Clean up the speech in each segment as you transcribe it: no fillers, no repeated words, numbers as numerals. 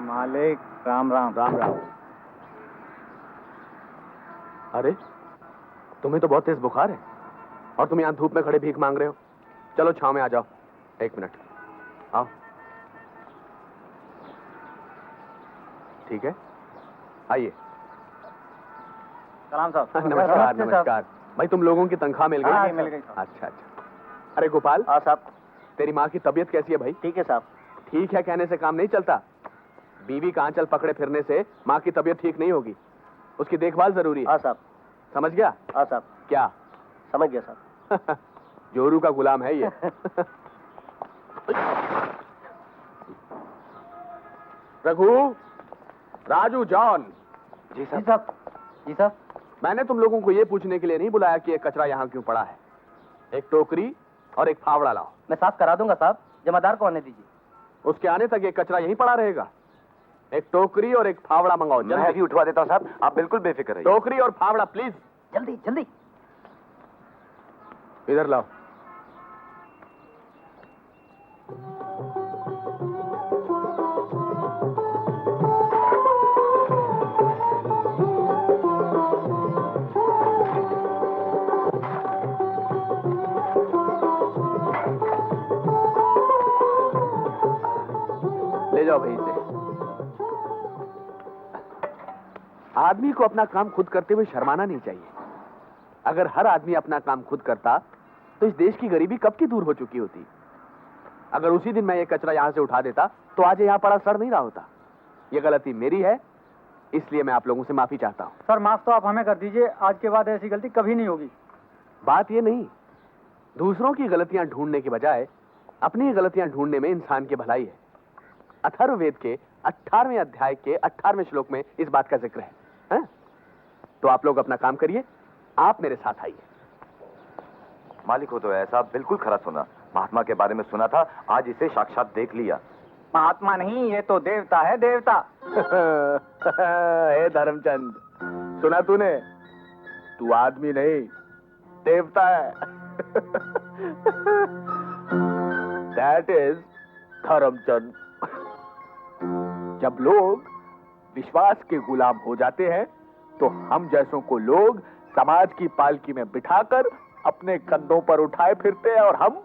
मालिक राम राम। राम राम। अरे तुम्हें तो बहुत तेज बुखार है और तुम यहाँ धूप में खड़े भीख मांग रहे हो। चलो छांव में आ जाओ। एक मिनट आओ। ठीक है आइए। सलाम साहब। नमस्कार नमस्कार। भाई तुम लोगों की तनख्वाह मिल गई? हाँ, मिल गई साहब। अच्छा अच्छा। अरे गोपाल। हाँ साहब। तेरी माँ की तबीयत कैसी है भाई? ठीक है साहब। ठीक है कहने से काम नहीं चलता। बीवी का आंचल पकड़े फिरने से माँ की तबीयत ठीक नहीं होगी। उसकी देखभाल जरूरी है। हाँ साहब। समझ गया? हाँ साहब। क्या समझ गया साहब। जोरू का गुलाम है ये। रघु, राजू, जॉन। जी साहब। जी साहब। मैंने तुम लोगों को ये पूछने के लिए नहीं बुलाया कि ये कचरा यहाँ क्यों पड़ा है। एक टोकरी और एक फावड़ा लाओ। मैं साफ करा दूंगा साहब, जमादार को आने दीजिए। उसके आने तक ये कचरा यहीं पड़ा रहेगा। एक टोकरी और एक फावड़ा मंगाओ। मैं भी उठवा देता हूँ साहब, आप बिल्कुल बेफिक्र रहिए। टोकरी और फावड़ा प्लीज। जल्दी जल्दी। इधर लाओ। ले जाओ भाई इसे। आदमी को अपना काम खुद करते हुए शर्माना नहीं चाहिए। अगर हर आदमी अपना काम खुद करता तो इस देश की गरीबी कब की दूर हो चुकी होती। अगर उसी दिन मैं ये कचरा यहां से उठा देता तो आज यहां पड़ा सड़ नहीं रहा होता। ये गलती मेरी है, इसलिए मैं आप लोगों से माफी चाहता हूं। सर माफ तो आप हमें कर दीजिए, आज के बाद ऐसी गलती कभी नहीं होगी। बात ये नहीं, दूसरों की गलतियां ढूंढने के बजाय अपनी गलतियां ढूंढने में इंसान की भलाई है। अथर्ववेद के 18वें अध्याय के 18वें श्लोक में इस बात का जिक्र है? तो आप लोग अपना काम करिए, आप मेरे साथ आइए। मालिक हो तो ऐसा बिल्कुल खरा सुना। महात्मा के बारे में सुना था, आज इसे साक्षात देख लिया। महात्मा नहीं, ये तो देवता है, देवता। हे धर्मचंद, सुना तूने? तू आदमी नहीं, देवता है। That is Dharamchand. जब लोग विश्वास के गुलाम हो जाते हैं तो हम जैसों को लोग समाज की पालकी में बिठाकर अपने कंधों पर उठाए फिरते हैं और हम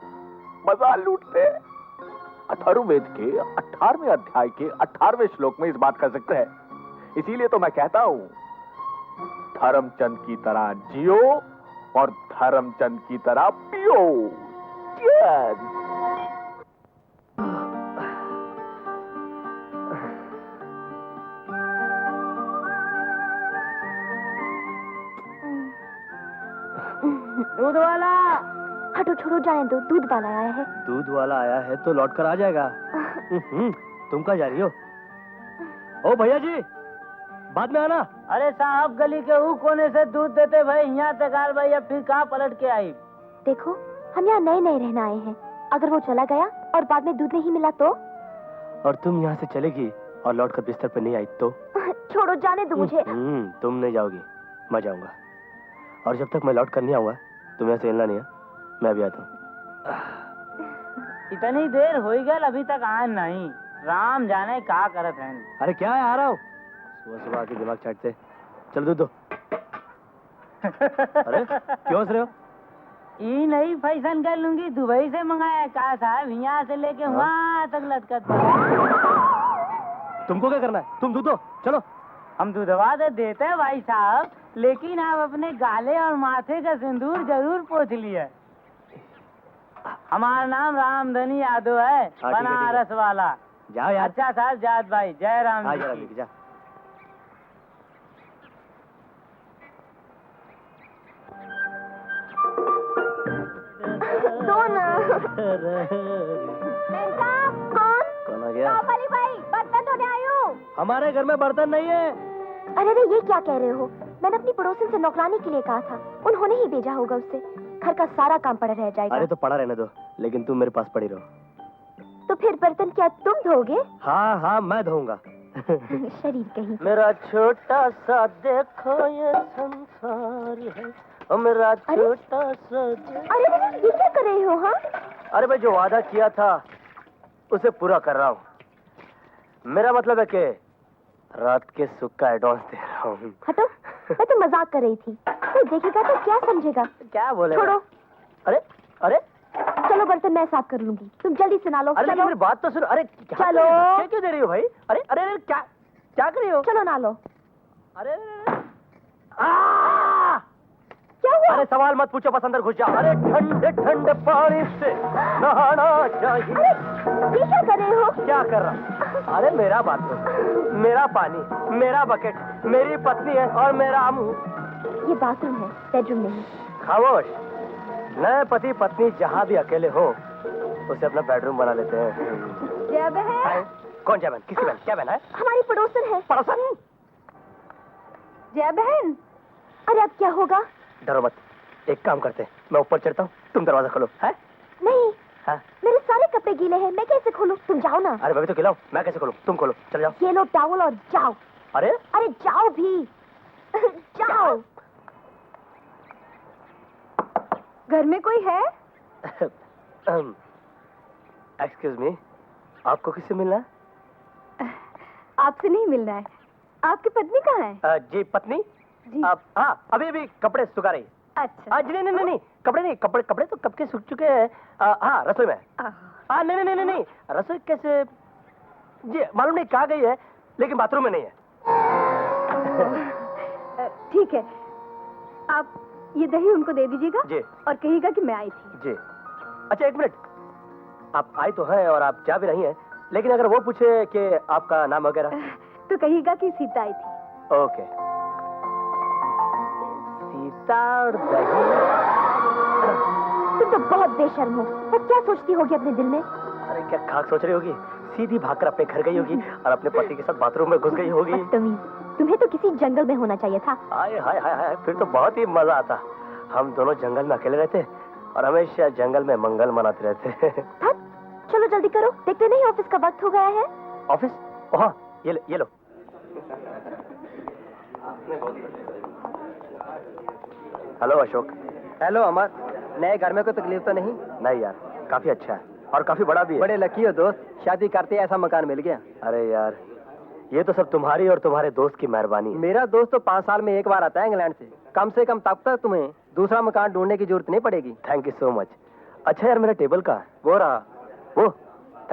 मजा लूटते हैं। अथर्ववेद के 18वें अध्याय के 18वें श्लोक में इस बात का जिक्र है। इसीलिए तो मैं कहता हूं, धर्मचंद की तरह जियो और धर्मचंद की तरह पियो। Cheers! दूध वाला। हटो छोड़ो, जाने दो। दूध वाला आया है। दूध वाला आया है तो लौट कर आ जाएगा। तुम कहाँ जा रही हो? ओ भैया जी, बाद में आना। अरे साहब, गली के ऊ कोने से दूध देते भाई, यहाँ तक आल भाई, अब फिर कहाँ पलट के आई? देखो, हम यहाँ नए नए रहना आए हैं। अगर वो चला गया और बाद में दूध नहीं मिला तो? और तुम यहाँ से चलेगी और लौट कर बिस्तर पे नहीं आई तो? छोड़ो, जाने दो मुझे। तुम नहीं जाओगी, मैं जाऊंगा। और जब तक मैं लौट कर नहीं आऊंगा तुम यहाँ से हिलना नहीं है। मैं भी आता हूँ। इतनी देर हो गई, अभी तक आए नहीं। राम जाने क्या करत है। अरे क्या है, आ रहा हूँ। सुबह सुबह आके दिमाग चाटते। चल दूध दो। अरे क्यों हंस रहे हो? ये नहीं फैशन कर लूंगी, दुबई से मंगाया का साहब, यहाँ से लेके वहाँ तक लटकत। तुमको क्या करना है? तुम दूध दो, चलो। हम दूधवा तो देते हैं भाई साहब, लेकिन आप अपने गाले और माथे का सिंदूर जरूर पोंछ लिए। हमारा नाम रामधनी यादव है, बनारस वाला। जाओ यार। अच्छा साहब, जात भाई, जय राम जी की। जा। कौन कौन आ गया? भाई, बर्तन धोने आई हूँ। हमारे घर में बर्तन नहीं है। अरे रे, ये क्या कह रहे हो? मैंने अपनी पड़ोसन से नौकरानी के लिए कहा था, उन्होंने ही भेजा होगा उससे। घर का सारा काम पड़ा रह जाएगा। अरे तो पड़ा रहने दो, लेकिन तुम मेरे पास पड़ी रहो। तो फिर बर्तन क्या तुम धोगे? हाँ हाँ, मैं धोऊंगा। शरीर कहीं। मेरा छोटा सा देखो ये संसार है, और मेरा छोटा सा। अरे ये क्या कर रहे हो? हाँ, अरे मैं जो वादा किया था उसे पूरा कर रहा हूँ। मेरा मतलब है कि रात के सुख का एडवांस दे रहा हूँ। हटो, मैं तो मजाक कर रही थी। कोई देखेगा तो क्या समझेगा? क्या बोले? छोड़ो। अरे अरे चलो बर्तन मैं साफ कर लूंगी, तुम जल्दी से नहा लो। अरे लेकिन चलो मेरी बात तो सुन। अरे चलो। क्या क्यों दे रही हो भाई? अरे अरे अरे क्या क्या कर रही हो? चलो नहा लो। अरे अरे, अरे। आ! क्या हुआ? अरे सवाल मत पूछो, बस अंदर घुस जाओ। अरे ठंडे ठंडे पानी से नहाना चाहिए। अरे ये क्या कर रहे हो? क्या कर रहा? अरे मेरा बाथरूम, मेरा पानी, मेरा बकेट, मेरी पत्नी है और मेरा मुंह। ये बाथरूम है, बेडरूम नहीं। खामोश। नए पति पत्नी जहाँ भी अकेले हो उसे अपना बेडरूम बना लेते हैं। जय बहन। कौन जय बहन? किसकी बहन? क्या बहन है? हमारी पड़ोसन है। पड़ोसन? जय बहन। अरे अब क्या होगा? डरो मत, एक काम करते हैं, मैं ऊपर चढ़ता हूँ, तुम दरवाजा खोलो। है? नहीं, हाँ? मेरे सारे कपड़े गीले हैं, मैं कैसे खोलूं? तुम जाओ ना। अरे मैं भी तो खिलाऊं, मैं कैसे खोलूं? तुम खोलो, चल जाओ। ये लो टॉवल और जाओ। अरे अरे जाओ भी। जाओ। घर में कोई है? एक्सक्यूज मी, आपको किससे मिलना है? आपसे नहीं मिलना है। आपकी पत्नी कहाँ है? जी पत्नी? जी। हाँ, अभी अभी कपड़े सुखा रही। अच्छा। जी नहीं नहीं नहीं, कपड़े नहीं, कपड़े कपड़े तो कब के सूख चुके हैं। हाँ, रसोई में। नहीं नहीं नहीं नहीं नहीं, रसोई कैसे? जी मालूम नहीं कहाँ गई है, लेकिन बाथरूम में नहीं है। ठीक है, आप ये दही उनको दे दीजिएगा जी और कहिएगा कि मैं आई थी। जी। अच्छा एक मिनट, आप आई तो हैं और आप जा भी रही हैं, लेकिन अगर वो पूछे कि आपका नाम वगैरह? तो कहिएगा कि सीता आई थी। ओके। सीता और दही। तुम तो बहुत बेशर्म हो। वो क्या सोचती होगी अपने दिल में? अरे क्या खाक सोच रही होगी? सीधी भागकर अपने घर गई होगी और अपने पति के साथ बाथरूम में घुस गई होगी। बदतमीज, तुम्हें तो किसी जंगल में होना चाहिए था। हाय हाय हाय हाय, फिर तो बहुत ही मजा आता। हम दोनों जंगल में अकेले रहते और हमेशा जंगल में मंगल मनाते रहते। थक, चलो जल्दी करो, देखते नहीं ऑफिस का वक्त हो गया है। ऑफिस? ओह ये लो। हेलो अशोक। हेलो अमर, नए घर में कोई तकलीफ तो नहीं? नहीं यार, काफी अच्छा है और काफी बड़ा भी है। बड़े लकी हो दोस्त, शादी करते ऐसा मकान मिल गया। अरे यार, ये तो सब तुम्हारी और तुम्हारे दोस्त की मेहरबानी है। मेरा दोस्त तो 5 साल में एक बार आता है इंग्लैंड से कम तब तक तुम्हें दूसरा मकान ढूंढने की जरूरत नहीं पड़ेगी। Thank you so much. अच्छा यार, मेरा टेबल कहाँ है? वो रहा। वो,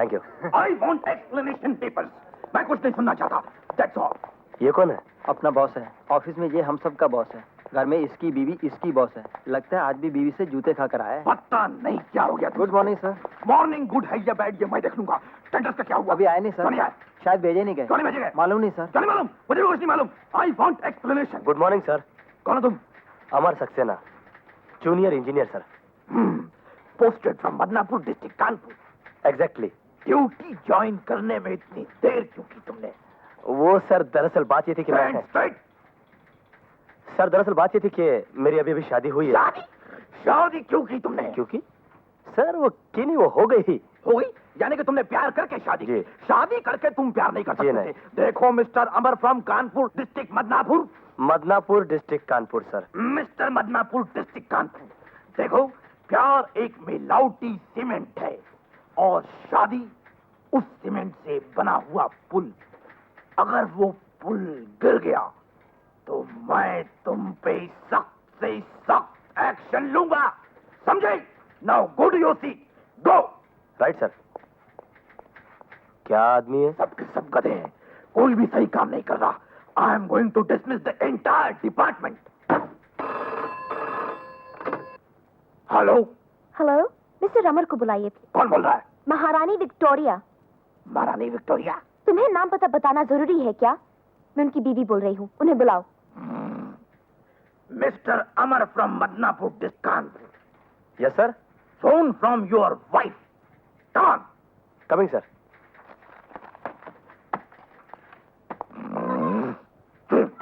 thank you. I want explanation papers. मैं कुछ नहीं सुनना चाहता। That's all. ये कौन है? अपना बॉस है, ऑफिस में ये हम सब का बॉस है। घर में इसकी बीवी इसकी बॉस है। लगता है आज भी बीवी से जूते खा कर आया है। पता नहीं क्या हो गया। Good morning sir. Morning good है या बैड ये मैं देख लूंगा। टेंडर्स का क्या हुआ? अभी आए नहीं क्यों नहीं सर, आए? शायद भेजे नहीं गए। क्यों नहीं भेजे गए? मालूम नहीं सर। क्यों नहीं मालूम? मुझे भी कुछ नहीं मालूम। I want explanation. Good morning sir. कौन है तुम? Amar Saxena, junior engineer sir. Posted from Badnapur district Kanpur. Exactly. Duty join करने में इतनी देर क्यों की तुमने? वो सर दरअसल बात ये थी कि मैं स्ट्रेट। सर दरअसल बात ये थी कि मेरी अभी अभी शादी हुई है। शादी? शादी क्यों की तुमने? क्योंकि सर वो की नहीं, वो हो गई ही। हो गई? यानी कि तुमने प्यार करके शादी की? जी। शादी करके तुम प्यार नहीं कर जी सकते नहीं। थे। देखो mister Amar from Kanpur district Madanapur. Madanapur district Kanpur sir. Mister Madanapur district Kanpur, देखो प्यार एक मिलावटी सीमेंट है और शादी उस सीमेंट से बना हुआ पुल। अगर वो पुल गिर गया तो मैं तुम पे सख्त से सख्त एक्शन लूंगा, समझे? Now go to your seat, go. Right sir. क्या आदमी है? सबके सब गधे हैं, कोई भी सही काम नहीं कर रहा। I am going to dismiss the entire department. Hello? Hello, mister Amar को बुलाइए। कौन बोल रहा है? महारानी विक्टोरिया। महारानी विक्टोरिया? तुम्हें नाम पता बताना जरूरी है क्या? मैं उनकी बीवी बोल रही हूँ, उन्हें बुलाओ। Mister Amar from Madanapur district Kanpur. Yes sir. Phone from your wife. Come on. Coming sir.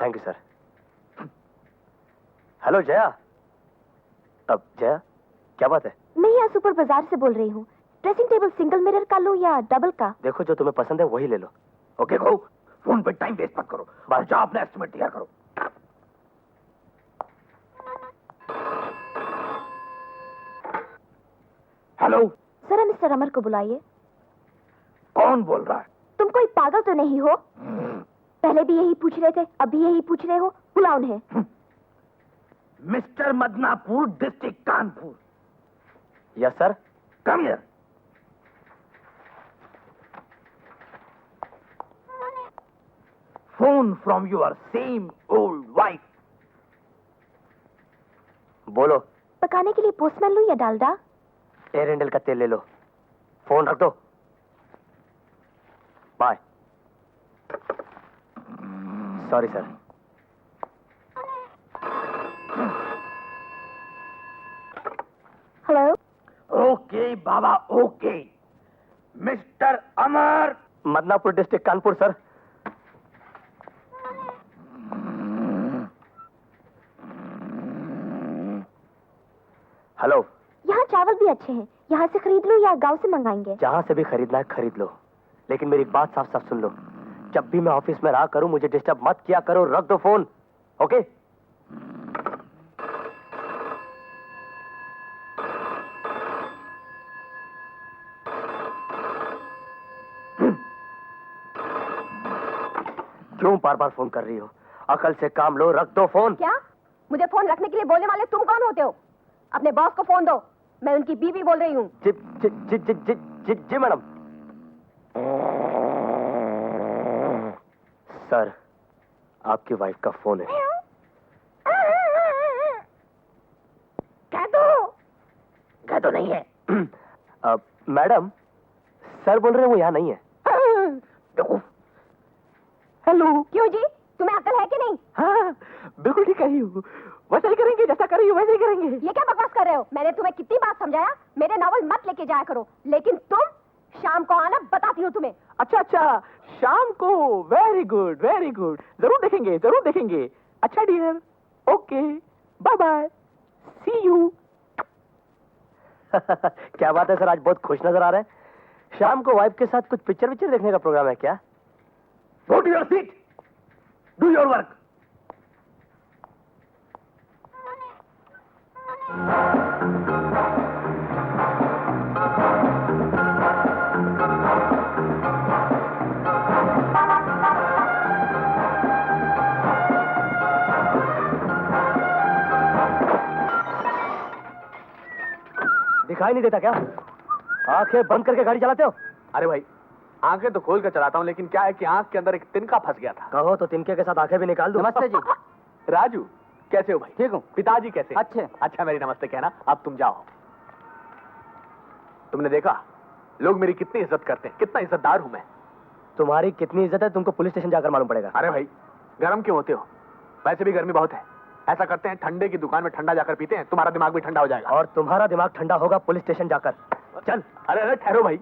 Thank you sir. Hello Jaya. अब जया, क्या बात है? मैं यहाँ सुपर बाजार से बोल रही हूँ। ड्रेसिंग टेबल सिंगल मिरर का लो या डबल का? देखो जो तुम्हें पसंद है वही ले लो। ओके गो, फोन पे टाइम वेस्ट मत करो और जाओ अपना एस्टिमेट तैयार करो। हेलो? जरा मिस्टर अमर को बुलाइए। कौन बोल रहा है? तुम कोई पागल तो नहीं हो? पहले भी यही पूछ रहे थे, अभी यही पूछ रहे हो। बुलाओ उन्हें। Mister Madanapur, district Kanpur. Yes sir. Come here. Phone from your same old wife. बोलो। पकाने के लिए पोस्टमैन लूं या डालडा? एरेंडल का तेल ले लो। फोन रख दो। Bye. Sorry sir. Hello. Okay बाबा, okay. Mister Amar. Madanapur district Kanpur sir. Hello. यहाँ चावल भी अच्छे हैं, यहाँ से खरीद लो या गांव से मंगाएंगे? जहां से भी खरीदना है खरीद लो, लेकिन मेरी एक बात साफ साफ सुन लो। जब भी मैं ऑफिस में रहा करूं मुझे डिस्टर्ब मत किया करो। रख दो फोन। ओके? क्यों बार बार फोन कर रही हो? अकल से काम लो। रख दो फोन। क्या? मुझे फोन रखने के लिए बोलने वाले तुम कौन होते हो? अपने बॉस को फोन दो, मैं उनकी बीवी बोल रही हूँ। जी जी जी जी जी जी, जी मैडम। सर, आपकी वाइफ का फोन है। कह तो नहीं है। मैडम, सर बोल रहे हैं वो यहाँ नहीं है। हेलो। क्यों जी, तुम्हें अकल है कि नहीं? हाँ, बिल्कुल ठीक कही हूँ। वैसा ही करेंगे, जैसा कर रही हूँ वैसे ही करेंगे। ये क्या बकवास कर रहे हो? मैंने तुम्हें कितनी बार समझाया मेरे नावल मत लेके जाया करो, लेकिन तुम शाम को आना, बताती हूँ तुम्हें। अच्छा अच्छा, शाम को। Very good, very good. जरूर देखेंगे, जरूर देखेंगे। अच्छा dear, okay, bye bye, see you. क्या बात है सर, आज बहुत खुश नजर आ रहे हैं। शाम को वाइफ के साथ कुछ पिक्चर देखने का प्रोग्राम है क्या? Go to your seat, do your work. दिखाई नहीं देता क्या? आंखें बंद करके गाड़ी चलाते हो? अरे भाई, आंखें तो खोल कर चलाता हूँ, लेकिन क्या है कि आंख के अंदर एक तिनका फंस गया था। कहो तो तिनके के साथ आंखें भी निकाल दूं। नमस्ते जी। राजू, कैसे हो भाई? ठीक हूँ। पिताजी कैसे? अच्छे। अच्छा, मेरी नमस्ते कहना। अब तुम जाओ। तुमने देखा लोग मेरी कितनी इज्जत करते हैं, कितना इज्जतदार हूं मैं। तुम्हारी कितनी इज्जत है तुमको पुलिस स्टेशन जाकर मालूम पड़ेगा। अरे भाई, गर्म क्यों होते हो? वैसे भी गर्मी बहुत है। ऐसा करते हैं, ठंडे की दुकान में ठंडा जाकर पीते हैं, तुम्हारा दिमाग भी ठंडा हो जाएगा। और तुम्हारा दिमाग ठंडा होगा पुलिस स्टेशन जाकर। चल। अरे अरे ठहरो भाई।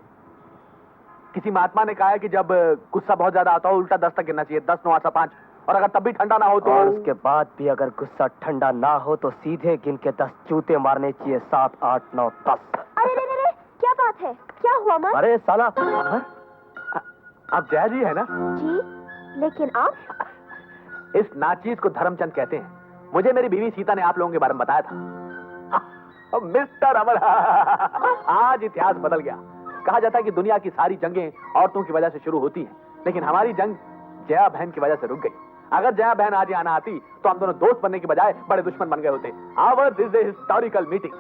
किसी महात्मा ने कहा है कि जब गुस्सा बहुत ज्यादा आता हो उल्टा 10 तक गिनना चाहिए, 10 9 8 5। और अगर तब भी ठंडा ना हो तो और उसके बाद भी अगर गुस्सा ठंडा ना हो तो सीधे गिन के 10 जूते मारने चाहिए। 7 8 9 10। अरे रे रे रे, क्या बात है? क्या हुआ अमर? अरे साला। आप जया जी है ना? जी, लेकिन आप? इस नाचीज को धर्मचंद कहते हैं। मुझे मेरी बीवी सीता ने आप लोगों के बारे में बताया था। मिस्टर अमर, आज इतिहास बदल गया। कहा जाता है कि दुनिया की सारी जंगें औरतों की वजह से शुरू होती हैं, लेकिन हमारी जंग जया बहन की वजह से रुक गई। अगर जया बहन आज यहाँ ना आती तो हम दोनों दोस्त बनने की बजाय बड़े दुश्मन बन गए होते। Our this is historical meeting.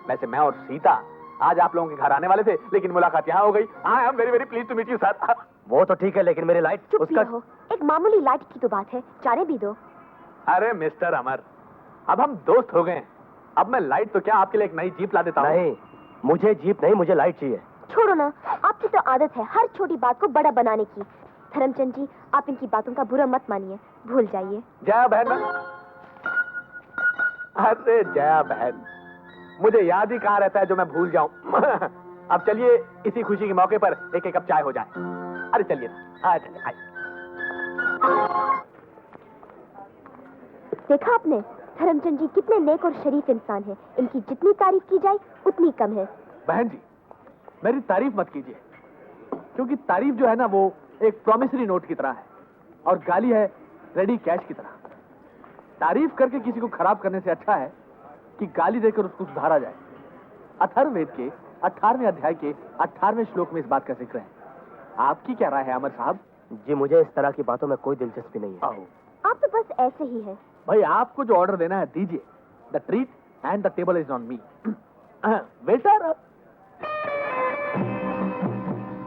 वैसे मैं और सीता आज आप लोगों के घर आने वाले थे, लेकिन मुलाकात यहाँ हो गई। I am very very please to meet you sir. वो तो ठीक है, लेकिन मेरी लाइट चुप उसका। रहो, एक मामूली लाइट की तो बात है, जाने भी दो। अरे मिस्टर अमर, अब हम दोस्त हो गए। अब मैं लाइट तो क्या, आपके लिए एक नई जीप ला देता हूँ। नहीं, मुझे जीप नहीं, मुझे लाइट चाहिए। छोड़ो ना, आपकी तो आदत है हर छोटी बात को बड़ा बनाने की। धर्मचंद जी, आप इनकी बातों का बुरा मत मानिए, भूल जाइए। जया बहन। अरे जया बहन, मुझे याद ही कहाँ रहता है जो मैं भूल जाऊं। अब चलिए इसी खुशी के मौके पर एक एक कप चाय हो जाए। अरे चलिए ना, चलिए। देखा आपने, धर्मचंद जी कितने नेक और शरीफ इंसान हैं। इनकी जितनी तारीफ की जाए उतनी कम है। बहन जी, मेरी तारीफ मत कीजिए, क्योंकि तारीफ जो है ना वो एक प्रॉमिसरी नोट की तरह है और गाली है रेडी कैश की तरह। तारीफ करके किसी को खराब करने से अच्छा है कि गाली देकर उसको सुधारा जाए। अथर्ववेद के 18वें अध्याय के 18वें श्लोक में इस बात का जिक्र है। आपकी क्या राय है अमर साहब? जी मुझे इस तरह की बातों में कोई दिलचस्पी नहीं है। आओ आप तो बस ऐसे ही है। भाई, आपको जो ऑर्डर देना है दीजिए। The treat and the table is on me. Waiter,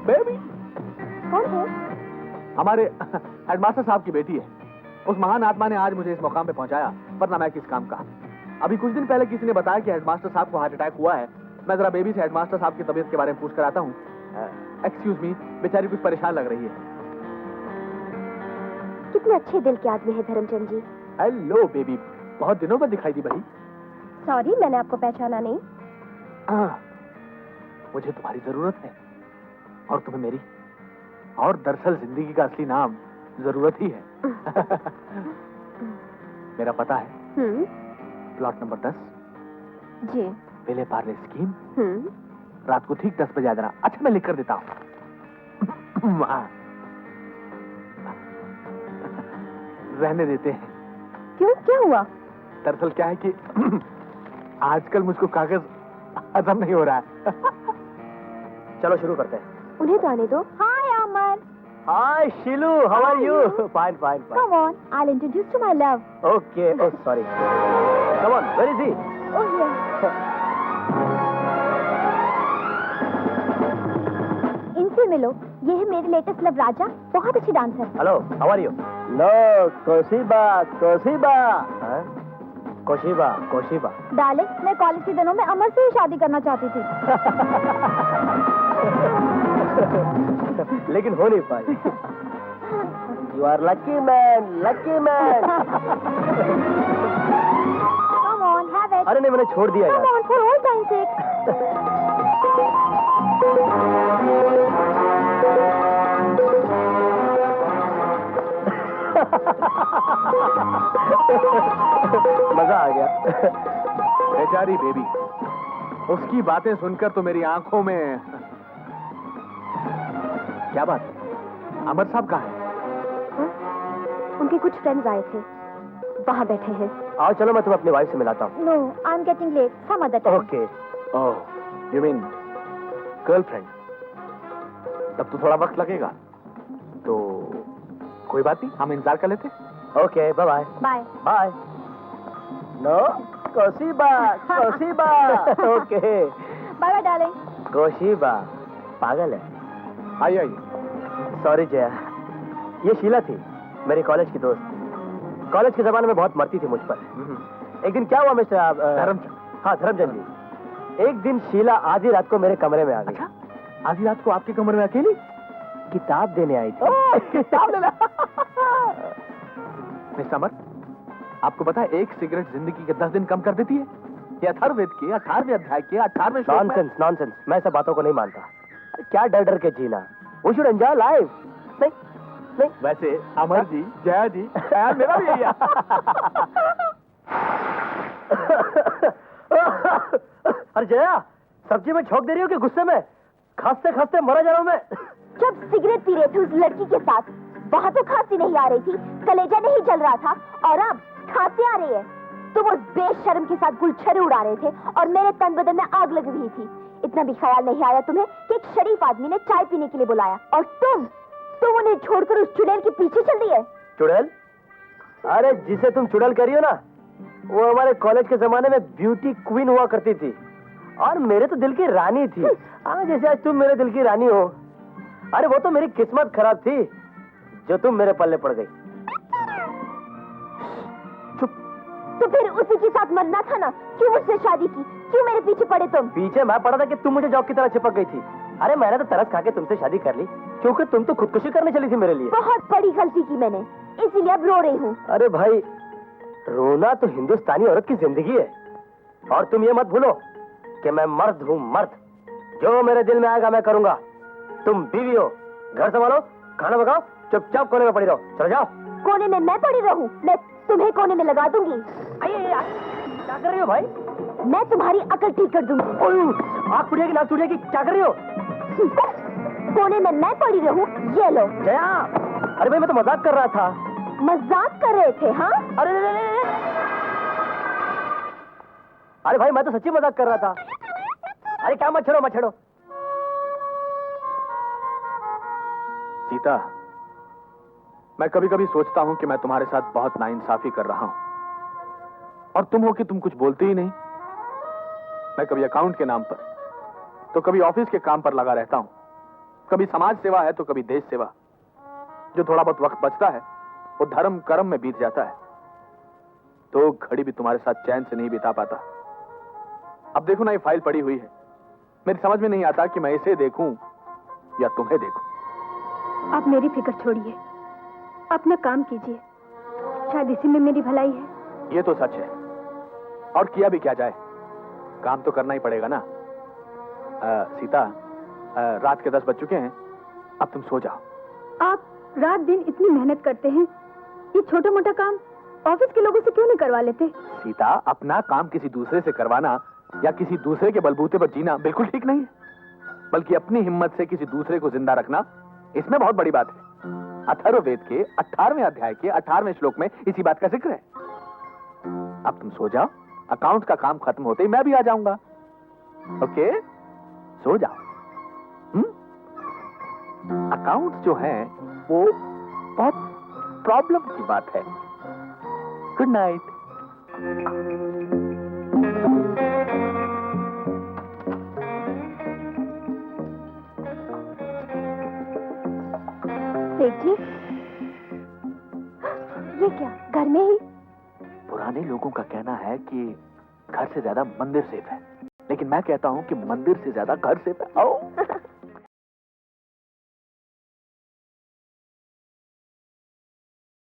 baby. कौन है? हमारे हेडमास्टर साहब की बेटी है। उस महान आत्मा ने आज मुझे इस मुकाम पे पहुंचाया, वरना मैं किस काम का। अभी कुछ दिन पहले किसी ने बताया कि हेडमास्टर साहब को हार्ट अटैक हुआ है। मैं जरा बेबी से हेडमास्टर साहब की तबीयत के बारे में पूछ कर आता हूँ। एक्सक्यूज मी, बेचारी कुछ परेशान लग रही है। कितने अच्छे दिल के आदमी है धर्मचंद जी। हेलो बेबी, बहुत दिनों बाद दिखाई दी भाई। सॉरी, मैंने आपको पहचाना नहीं। मुझे तुम्हारी जरूरत है और तुम्हें मेरी। और दरअसल जिंदगी का असली नाम जरूरत ही है। मेरा पता है, प्लॉट नंबर 10, जी। विले पार्ले स्कीम। रात को ठीक 10 बजे आ जाना। अच्छा, मैं लिख कर देता हूँ। रहने देते हैं। क्यों, क्या हुआ? दरअसल क्या है कि आजकल मुझको कागज हजम नहीं हो रहा है। चलो शुरू करते हैं। उन्हें तो आने दो। Hi Amar. Hi Shilu, how are you? Fine fine fine. Come on, I'll introduce to my love. Okay, oh sorry. Come on, where is he? Oh here. इनसे मिलो, ये है मेरे लेटेस्ट लव राजा, बहुत अच्छी dancer. Hello, how are you? No, कोशिबा, कोशिबा। हाँ? कोशिबा, कोशिबा। डार्लिंग, मैं कॉलेज के दिनों में अमर से ही शादी करना चाहती थी। लेकिन हो नहीं पाई। You are lucky man, lucky man. Come on, have it. अरे नहीं, मैंने छोड़ दिया Come यार। on, for all time's sake. मजा आ गया। बेचारी बेबी, उसकी बातें सुनकर तो मेरी आंखों में। क्या बात है? अमर साहब कहाँ है? उनके कुछ फ्रेंड्स आए थे, वहाँ बैठे हैं। आओ चलो, मैं तुम्हें अपनी वाइफ से मिलाता हूँ। No, I'm getting late. Some other time. Okay. Oh, you mean girlfriend? तब तो थोड़ा वक्त लगेगा। तो कोई बात नहीं, हम इंतजार कर लेते। Okay, bye bye. Bye. Bye. No, कोशिबा, कोशिबा। Okay, Bye bye, darling. कोशिबा पागल है। आइए आइए। सॉरी जया, ये शीला थी, मेरी कॉलेज की दोस्त। कॉलेज के जमाने में बहुत मरती थी मुझ पर। एक दिन क्या हुआ मिस्टर धर्मचंद। हाँ, धर्मचंद जी। एक दिन शीला आधी रात को मेरे कमरे में आ गई। अच्छा, आधी रात को आपके कमरे में अकेली? किताब देने आई थी। किताब लेना। मिस्टर अमर, आपको पता है एक सिगरेट जिंदगी के 10 दिन कम कर देती है? ये अथर्ववेद के 18वें अध्याय के 18वें श्लोक में। नॉनसेंस, नॉनसेंस, मैं सब बातों को नहीं मानता। क्या डर डर के जीना? We should enjoy life. नहीं नहीं। वैसे अमर जी, जया जी, ख्याल मेरा भी यही है। अरे जया, सब्जी में झोंक दे रही हो कि गुस्से में? खांसते खांसते मरा जा रहा हूं मैं। जब सिगरेट पी रहे थे उस लड़की के साथ, वहाँ तो खांसी नहीं आ रही थी, कलेजा नहीं जल रहा था, और अब खांसी आ रही है। तुम उस बेशर्म के साथ गुलछड़े उड़ा रहे थे और मेरे तन बदन में आग लग रही थी। इतना भी ख्याल नहीं आया तुम्हें कि एक शरीफ आदमी ने चाय पीने के लिए बुलाया और तुम उन्हें छोड़कर उस चुड़ैल के पीछे चल दिए। चुड़ैल? अरे जिसे तुम चुड़ैल कह रही हो ना, वो हमारे कॉलेज के जमाने में ब्यूटी क्वीन हुआ करती थी और मेरे तो दिल की रानी थी। हाँ, जैसे आज तुम मेरे दिल की रानी हो। अरे वो तो मेरी किस्मत खराब थी जो तुम मेरे पल्ले पड़ गई। तो फिर उसी के साथ मरना था ना, क्यों मुझसे शादी की? क्यों मेरे पीछे पड़े तुम? पीछे मैं पड़ा था कि तुम मुझे जॉब की तरह चिपक गई थी। अरे मैंने तो तरस खा के तुमसे शादी कर ली क्योंकि तुम तो खुदकुशी करने चली थी मेरे लिए। बहुत बड़ी गलती की मैंने, इसीलिए अब रो रही हूँ। अरे भाई, रोना तो हिंदुस्तानी औरत की जिंदगी है। और तुम ये मत भूलो कि मैं मर्द हूँ, मर्द। जो मेरे दिल में आएगा मैं करूंगा। तुम बीवी हो, घर संभालो, खाना पकाओ, चुपचाप कोने में पड़ी रहो। चलो जाओ। कोने में मैं पड़ी रहूं? मैं तुम्हें कोने में लगा दूंगी। क्या कर रही हो भाई? मैं तुम्हारी अकल ठीक कर दूंगी। आँख टूटेगी, नाक टूटेगी, क्या कर रही हो? कोने में मैं पड़ी रहूं, ये लो। जया, अरे भाई मैं तो मजाक कर रहा था। मजाक कर रहे थे? हाँ, अरे भाई मैं तो सच्ची मजाक कर रहा था। अरे क्या मत छेड़ो, मत छेड़ो। सीता, मैं कभी कभी सोचता हूं कि मैं तुम्हारे साथ बहुत नाइंसाफी कर रहा हूं और तुम हो कि तुम कुछ बोलते ही नहीं। मैं कभी अकाउंट के नाम पर तो कभी ऑफिस के काम पर लगा रहता हूं, कभी समाज सेवा है तो कभी देश सेवा। जो थोड़ा बहुत वक्त बचता है वो धर्म कर्म में बीत जाता है। तो घड़ी भी तुम्हारे साथ चैन से नहीं बिता पाता। अब देखो ना, ये फाइल पड़ी हुई है, मेरी समझ में नहीं आता कि मैं इसे देखूं या तुम्हें देखूं। आप मेरी फिक्र छोड़िए, अपना काम कीजिए, शायद इसी में मेरी भलाई है। ये तो सच है, और किया भी क्या जाए, काम तो करना ही पड़ेगा ना। सीता, रात के 10 बज चुके हैं, अब तुम सो जाओ। आप रात दिन इतनी मेहनत करते हैं, ये छोटा मोटा काम ऑफिस के लोगों से क्यों नहीं करवा लेते? सीता, अपना काम किसी दूसरे से करवाना या किसी दूसरे के बलबूते पर जीना बिल्कुल ठीक नहीं है, बल्कि अपनी हिम्मत से किसी दूसरे को जिंदा रखना, इसमें बहुत बड़ी बात है। अथर्ववेद के 18वें अध्याय के 18वें श्लोक में इसी बात का जिक्र है। अब तुम सो जाओ, अकाउंट का काम खत्म होते ही मैं भी आ जाऊंगा। ओके, सो जाओ। अकाउंट जो है वो बहुत प्रॉब्लम की बात है। Good night. सेठ जी, ये क्या घर में ही? पुराने लोगों का कहना है कि घर से ज्यादा मंदिर सेफ है, लेकिन मैं कहता हूं कि मंदिर से ज्यादा घर सेफ है। आओ।